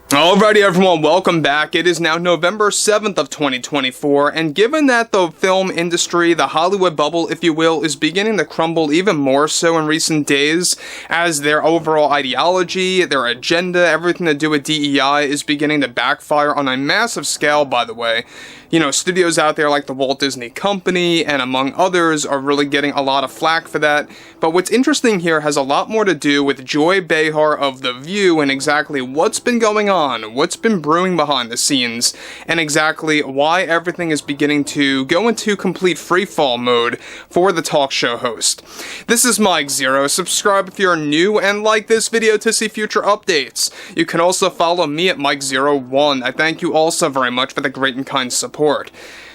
Alrighty everyone, welcome back. It is now November 7th of 2024, and given that the film industry, the Hollywood bubble, if you will, is beginning to crumble even more so in recent days, as their overall ideology, their agenda, everything to do with DEI is beginning to backfire on a massive scale, by the way. You know, studios out there like the Walt Disney Company and among others are really getting a lot of flack for that. But what's interesting here has a lot more to do with Joy Behar of The View and exactly what's been going on, what's been brewing behind the scenes, and exactly why everything is beginning to go into complete freefall mode for the talk show host. This is Mike Zero. Subscribe if you're new and like this video to see future updates. You can also follow me at Mike01. I thank you all so very much for the great and kind support.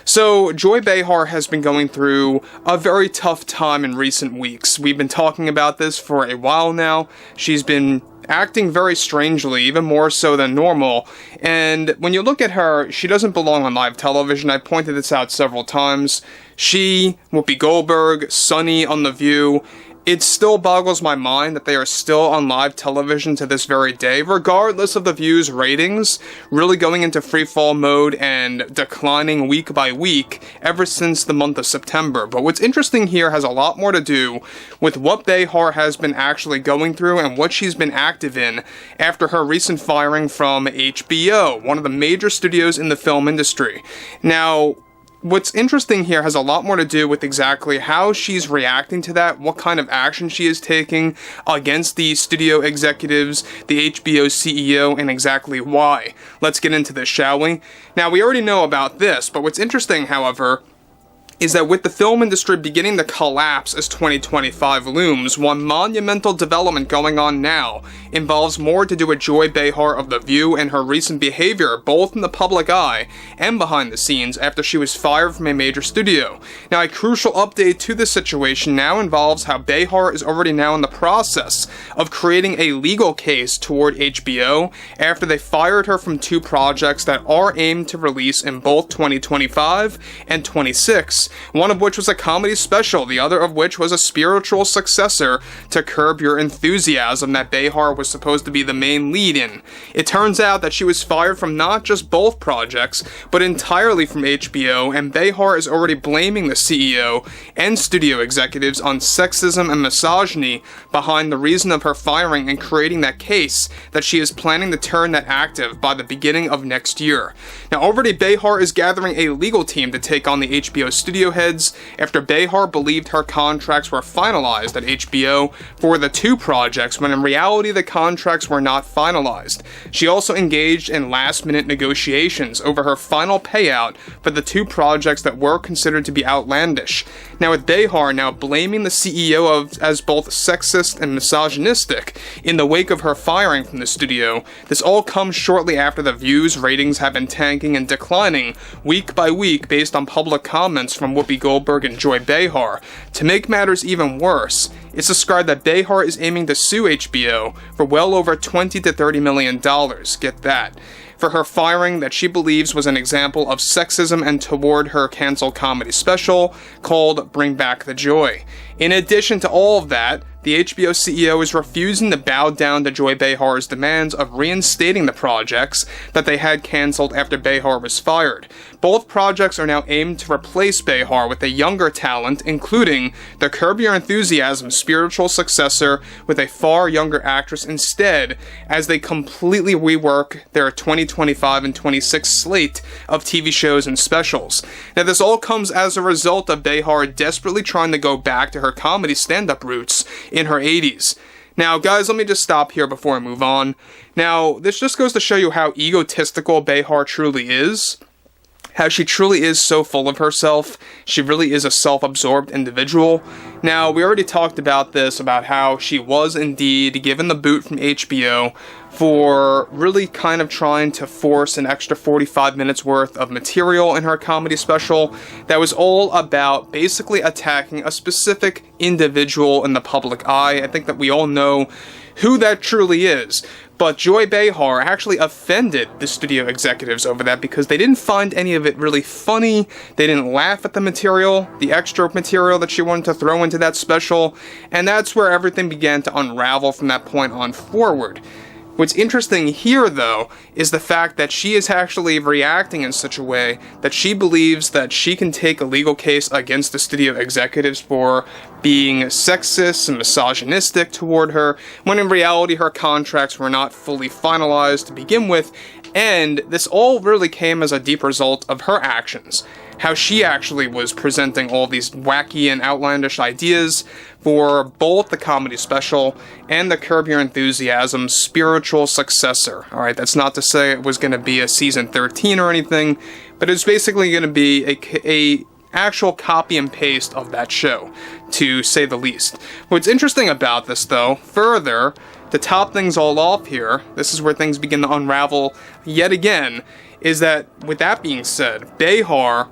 So, Joy Behar has been going through a very tough time in recent weeks. We've been talking about this for a while now. She's been acting very strangely, even more so than normal, and when you look at her, she doesn't belong on live television. I pointed this out several times. She, Whoopi Goldberg, Sunny on The View, it still boggles my mind that they are still on live television to this very day, regardless of The View's ratings, really going into freefall mode and declining week by week ever since the month of September. But what's interesting here has a lot more to do with what Behar has been actually going through and what she's been active in after her recent firing from HBO, one of the major studios in the film industry. Now, what's interesting here has a lot more to do with exactly how she's reacting to that, what kind of action she is taking against the studio executives, the HBO CEO, and exactly why. Let's get into this, shall we? Now, we already know about this, but what's interesting, however, is that with the film industry beginning to collapse as 2025 looms, one monumental development going on now involves more to do with Joy Behar of The View and her recent behavior, both in the public eye and behind the scenes, after she was fired from a major studio. Now, a crucial update to this situation now involves how Behar is already now in the process of creating a legal case toward HBO after they fired her from two projects that are aimed to release in both 2025 and 26. One of which was a comedy special, the other of which was a spiritual successor to Curb Your Enthusiasm that Behar was supposed to be the main lead in. It turns out that she was fired from not just both projects, but entirely from HBO, and Behar is already blaming the CEO and studio executives on sexism and misogyny behind the reason of her firing and creating that case that she is planning to turn that active by the beginning of next year. Now, already Behar is gathering a legal team to take on the HBO studio heads after Behar believed her contracts were finalized at HBO for the two projects when in reality the contracts were not finalized. She also engaged in last-minute negotiations over her final payout for the two projects that were considered to be outlandish. Now, with Behar now blaming the CEO as both sexist and misogynistic in the wake of her firing from the studio, this all comes shortly after The View's ratings have been tanking and declining week by week based on public comments from Whoopi Goldberg and Joy Behar. To make matters even worse, it's described that Behar is aiming to sue HBO for well over $20 to $30 million, get that, for her firing that she believes was an example of sexism and toward her canceled comedy special called Bring Back the Joy. In addition to all of that, the HBO CEO is refusing to bow down to Joy Behar's demands of reinstating the projects that they had cancelled after Behar was fired. Both projects are now aimed to replace Behar with a younger talent, including the Curb Your Enthusiasm spiritual successor with a far younger actress instead, as they completely rework their 2025 and 26 slate of TV shows and specials. Now, this all comes as a result of Behar desperately trying to go back to her comedy stand-up roots in her 80s. Now, guys, let me just stop here before I move on. Now, this just goes to show you how egotistical Behar truly is. How she truly is so full of herself. She really is a self-absorbed individual. Now, we already talked about this, about how she was indeed given the boot from HBO for really kind of trying to force an extra 45 minutes worth of material in her comedy special that was all about basically attacking a specific individual in the public eye. I think that we all know who that truly is. But Joy Behar actually offended the studio executives over that because they didn't find any of it really funny. They didn't laugh at the material, the extra material that she wanted to throw into that special, and that's where everything began to unravel from that point on forward. What's interesting here, though, is the fact that she is actually reacting in such a way that she believes that she can take a legal case against the studio executives for being sexist and misogynistic toward her, when in reality her contracts were not fully finalized to begin with, and this all really came as a deep result of her actions. How she actually was presenting all these wacky and outlandish ideas for both the comedy special and the Curb Your Enthusiasm spiritual successor. Alright, that's not to say it was going to be a season 13 or anything, but it's basically going to be a actual copy and paste of that show, to say the least. What's interesting about this, though, further, to top things all off here, this is where things begin to unravel yet again, is that, with that being said, Behar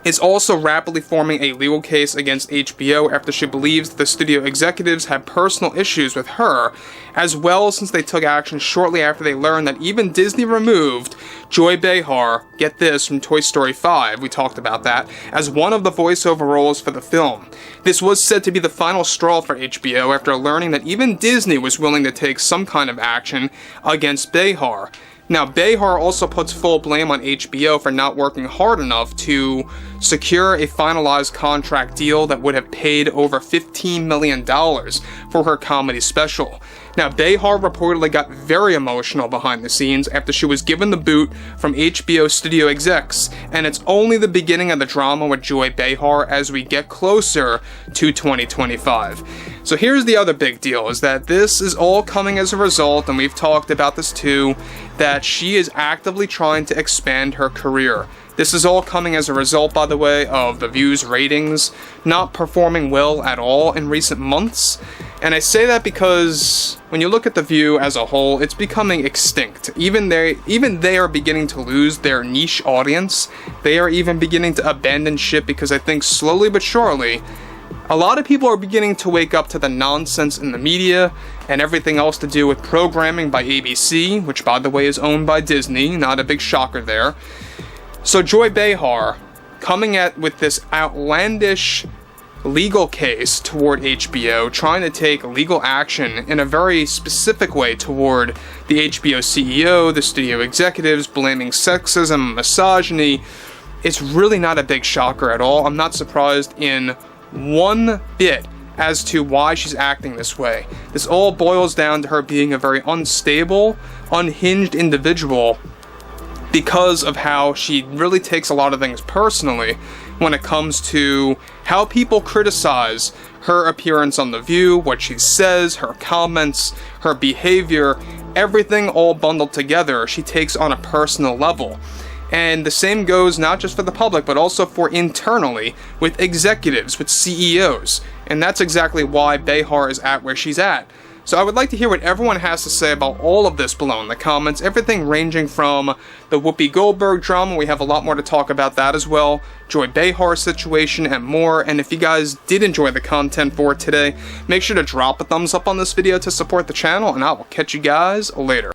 is also rapidly forming a legal case against HBO after she believes that the studio executives had personal issues with her, as well since they took action shortly after they learned that even Disney removed Joy Behar, get this, from Toy Story 5, we talked about that, as one of the voiceover roles for the film. This was said to be the final straw for HBO after learning that even Disney was willing to take some kind of action against Behar. Now, Behar also puts full blame on HBO for not working hard enough to secure a finalized contract deal that would have paid over $15 million for her comedy special. Now, Behar reportedly got very emotional behind the scenes after she was given the boot from HBO studio execs, and it's only the beginning of the drama with Joy Behar as we get closer to 2025. So here's the other big deal, is that this is all coming as a result, and we've talked about this too, that she is actively trying to expand her career. This is all coming as a result, by the way, of the View's ratings not performing well at all in recent months. And I say that because when you look at The View as a whole, it's becoming extinct. Even they are beginning to lose their niche audience. They are even beginning to abandon ship because I think slowly but surely, a lot of people are beginning to wake up to the nonsense in the media and everything else to do with programming by ABC, which by the way is owned by Disney, not a big shocker there. So Joy Behar coming with this outlandish legal case toward HBO, trying to take legal action in a very specific way toward the HBO CEO, the studio executives, blaming sexism, misogyny. It's really not a big shocker at all. I'm not surprised in one bit as to why she's acting this way. This all boils down to her being a very unstable, unhinged individual because of how she really takes a lot of things personally when it comes to how people criticize her appearance on The View, what she says, her comments, her behavior, everything all bundled together she takes on a personal level. And the same goes not just for the public, but also for internally, with executives, with CEOs. And that's exactly why Behar is at where she's at. So I would like to hear what everyone has to say about all of this below in the comments, everything ranging from the Whoopi Goldberg drama, we have a lot more to talk about that as well, Joy Behar's situation, and more. And if you guys did enjoy the content for today, make sure to drop a thumbs up on this video to support the channel, and I will catch you guys later.